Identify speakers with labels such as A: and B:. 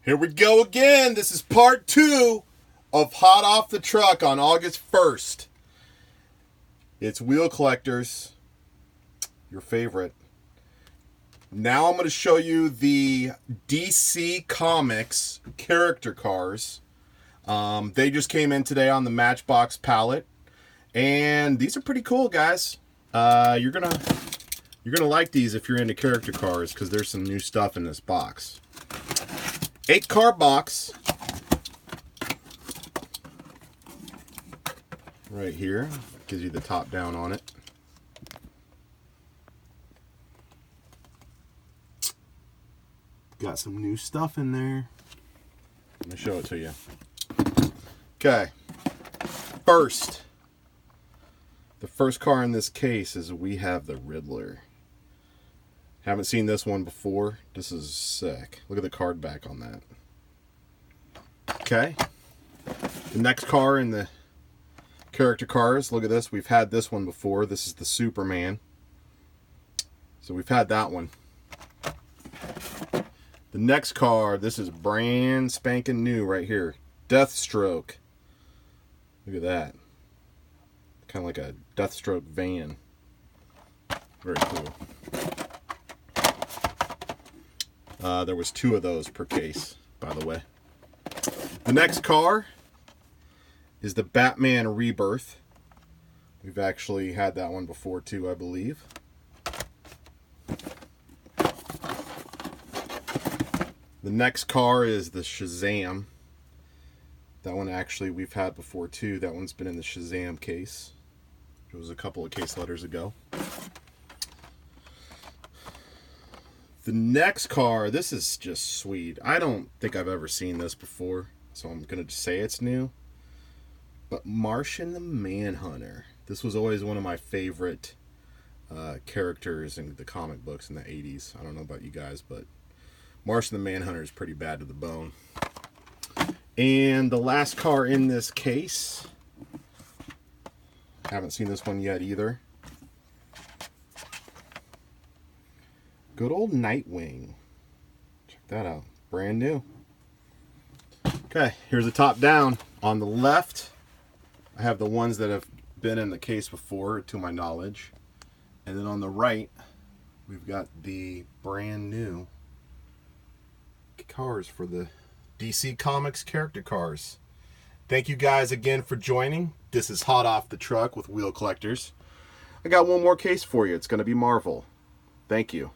A: Here we go again. This is part 2 of Hot Off the Truck on August 1st. It's Wheel Collectors, your favorite. Now I'm going to show you the DC Comics character cars. They just came in today on the Matchbox palette, and these are pretty cool, guys. You're gonna like these if you're into character cars, because there's some new stuff in this box. 8-car box right here. Gives you the top down on it. Got some new stuff in there. Let me show it to you. Okay. The first car in this case is we have the Riddler. Haven't seen this one before. This is sick. Look at the card back on that. Okay. The next car in the character cars. Look at this. We've had this one before. This is the Superman. So we've had that one. The next car, this is brand spanking new right here. Deathstroke. Look at that. Kind of like a Deathstroke van. Very cool. There was 2 of those per case, by the way. The next car is the Batman Rebirth. We've actually had that one before too, I believe. The next car is the Shazam. That one actually we've had before too. That one's been in the Shazam case. It was a couple of case letters ago. The next car, this is just sweet. I don't think I've ever seen this before, so I'm going to say it's new. But Martian the Manhunter. This was always one of my favorite characters in the comic books in the 80s. I don't know about you guys, but Martian the Manhunter is pretty bad to the bone. And the last car in this case, haven't seen this one yet either. Good old Nightwing. Check that out. Brand new. Okay, here's the top down. On the left, I have the ones that have been in the case before, to my knowledge. And then on the right, we've got the brand new cars for the DC Comics character cars. Thank you guys again for joining. This is Hot Off the Truck with Wheel Collectors. I got one more case for you. It's going to be Marvel. Thank you.